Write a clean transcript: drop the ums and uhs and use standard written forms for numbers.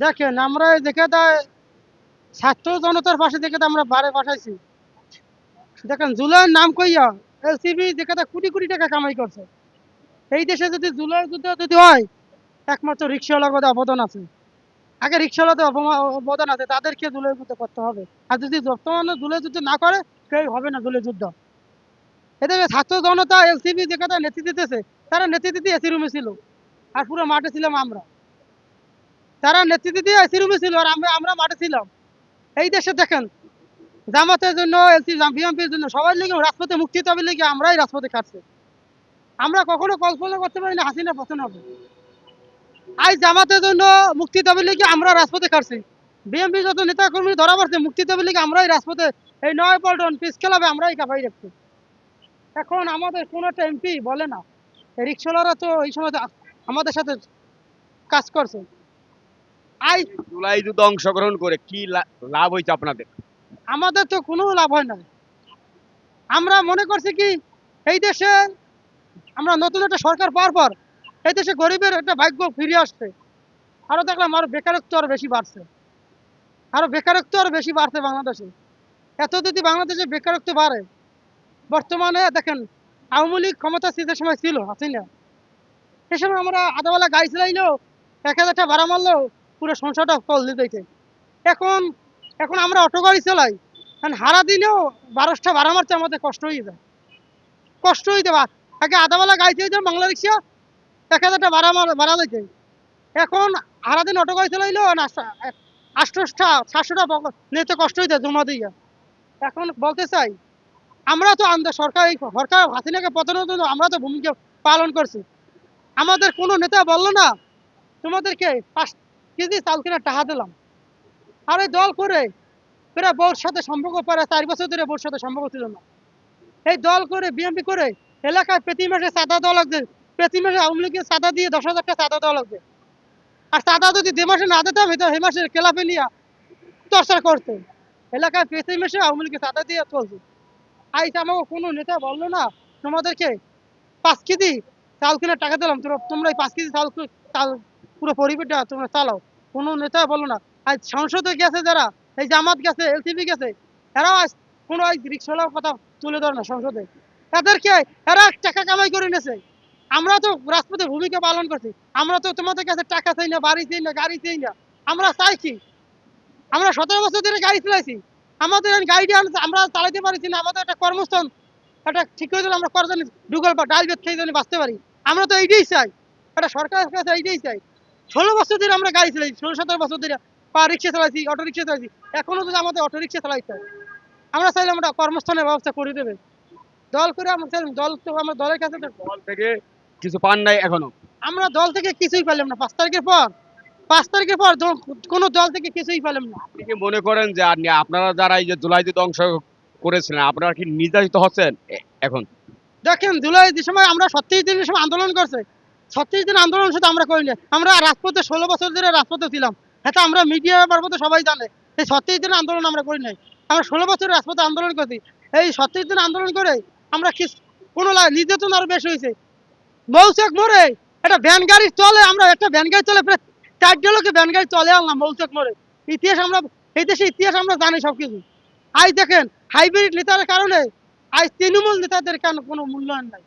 দেখেন আমরা এই দেখে দেয় ছাত্র জনতার পাশে দেখে তো আমরা বারে বসাইছি। দেখেন জুলাইয়ের নাম কইয়া এলসিবি দেখে তো কোটি কোটি টাকা কামাই করছে। এই দেশে যদি জুলাই যুদ্ধ যদি হয়, একমাত্র রিক্সাওয়ালার কথা অবদান আছে। আগে রিক্সাওয়ালাদের অবদান আছে, তাদেরকে জুলাই যুদ্ধ করতে হবে। আর যদি বর্তমানে জুলাই যুদ্ধ না করে, কেউ হবে না জুলাই যুদ্ধ। এদের ছাত্র জনতা এলসিবি যে কথা নেতৃত্ব দিতেছে, তারা নেতৃত্ব দিয়ে এসি রুমে ছিল, আর পুরো মাঠে ছিলাম আমরা। তারা নেতৃত্ব দিয়ে এসি রুমে ছিল, আর আমরা আমরা মাঠে ছিলাম। এই দেশে দেখেন, জামাতের জন্য এলসি বিএনপির জন্য সবাই লেগে রাজপথে মুক্তি তবে লেগে আমরাই রাজপথে কাটছে। আমরা কখনো কল্পনা করতে পারি না হাসিনা পতন হবে। আজ জামাতের জন্য মুক্তি তবে লেগে আমরা রাজপথে কাটছি। বিএনপি যত নেতা কর্মী ধরা পড়ছে, মুক্তি তবে লেগে আমরাই রাজপথে, এই নয় পল্টন পিস খেলাবে আমরাই কাপাই রাখছি। এখন আমাদের কোন একটা এমপি বলে না। রিক্সাওয়ালারা তো এই সময় তো আমাদের সাথে কাজ করছে। আই জুলাই যুদ্ধে অংশগ্রহণ করে কি লাভ হয়েছে আপনাদের? আমাদের তো কোনো লাভ হয় না। আমরা মনে করছি কি, এই দেশে আমরা নতুন একটা সরকার পাওয়ার পর এই দেশে গরিবের একটা ভাগ্য ফিরে আসছে। আরো দেখলাম আরো বেকারত্ব আরো বেশি বাড়ছে। আরো বেকারত্ব আরো বেশি বাড়ছে বাংলাদেশে। এত যদি বাংলাদেশে বেকারত্ব বাড়ে, বর্তমানে দেখেন আওয়ামী লীগ ক্ষমতা শীতের সময় ছিল হাসিনা, সে সময় আমরা আদাওয়ালা গাড়ি চালাইলেও 1,000 টাকা ভাড়া মারলেও পুরো সংসারটা ফল দিতে। এখন এখন আমরা অটো গাড়ি চালাই, হারা দিনেও 12টা ভাড়া মারতে আমাদের কষ্ট হয়ে যায়। কষ্ট হইতে পারে। আগে আদাওয়ালা গাড়ি চাইতাম বাংলা রিক্সা, 1,000 টাকা ভাড়া দিতে। এখন সারাদিন অটো গাড়ি চালাইলেও 800টা 700টা নিতে কষ্ট হইতে জমা দিয়া। এখন বলতে চাই, আমরা তো সরকার সরকার হাসিনাকে পতনের জন্য আমরা তো ভূমিকা পালন করছি। আমাদের কোনো নেতা বললো না তোমাদেরকে 5 কেজি চাল কিনা টাকা দিলাম। আর এই দল করে এরা বউর সাথে সম্পর্ক পরে 4 বছর ধরে বউর সাথে সম্পর্ক ছিল না। এই দল করে বিএনপি করে এলাকায় প্রতি মাসে চাঁদা দেওয়া লাগবে। প্রতি মাসে আওয়ামী লীগের চাঁদা দিয়ে 10,000 টাকা চাঁদা দেওয়া লাগবে। আর চাঁদা যদি 2 মাসে না দিতাম, হয়তো এই মাসে ক্লাবে নিয়ে চর্চা করতে। এলাকায় প্রতি মাসে আওয়ামী লীগের চাঁদা দিয়ে চলছে। আইস আমাকে কোনো নেতা বললো না তোমাদেরকে 5 কেজি চাল কিনে টাকা দিলাম, তোমরা এই 5 কেজি চাল পুরো পরিবারটা তোমরা চালাও। কোনো নেতা বললো না। আজ সংসদে গেছে যারা, এই জামাত গেছে, এলসিপি গেছে, এরাও আজ কোনো রিক্সাওয়ালার কথা তুলে ধরে না সংসদে। এদেরকে এরা টাকা কামাই করে নিয়েছে। আমরা তো রাজপথে ভূমিকা পালন করছি। আমরা তো তোমাদের কাছে টাকা চাই না, বাড়ি চাই না, গাড়ি চাই না। আমরা চাই কি, আমরা 17 বছর ধরে গাড়ি চালাইছি। আমাদের গাড়ি আমরা চালাইতে পারছি না। আমাদের একটা কর্মস্থান একটা ঠিক করে দিলে আমরা করজানি ডুগল বা ডাল বেত খেয়ে জানি বাঁচতে পারি। আমরা তো এইটাই চাই, একটা সরকারের কাছে এইটাই চাই। 16 বছর ধরে আমরা গাড়ি চালাইছি, 16-17 বছর ধরে পা রিক্সা চালাইছি, অটো রিক্সা চালাইছি। এখনো যদি আমাদের অটো রিক্সা চালাইতে হয়, আমরা চাইলে আমরা কর্মস্থানের ব্যবস্থা করে দেবে। দল করে আমরা চাইলাম, দল তো আমার দলের কাছে দল থেকে কিছু পান নাই এখনো? আমরা দল থেকে কিছুই পেলাম না। 5 তারিখের পর কোনো দল থেকে কিছুই পেলাম না। আপনি কি মনে করেন যে আপনারা যারা এই যে জুলাই যুদ্ধে অংশ করেছিলেন, আপনারা কি নির্যাতিত হচ্ছেন এখন? দেখেন জুলাই যে সময় আমরা 36 দিনের সময় আন্দোলন করছে, 36 দিন আন্দোলন শুধু আমরা করিনি। আমরা রাজপথে 16 বছর ধরে রাজপথে ছিলাম। এটা আমরা মিডিয়া মারফতে সবাই জানে। এই 36 দিনের আন্দোলন আমরা করি নাই। আমরা 16 বছর রাজপথে আন্দোলন করছি। এই 36 দিন আন্দোলন করে আমরা কোনো নির্যাতন আরো বেশি হয়েছে। মৌচাক মোড়ে একটা ভ্যান গাড়ি চলে, আমরা একটা ভ্যান গাড়ি চলে প্রায় 4 লোকে ভ্যান গাড়ি চলে আনলাম মৌচাক মোড়ে। ইতিহাস আমরা, এই দেশের ইতিহাস আমরা জানি সবকিছু। আজ দেখেন হাইব্রিড নেতার কারণে আজ তৃণমূল নেতাদের কেন কোনো মূল্যায়ন নাই।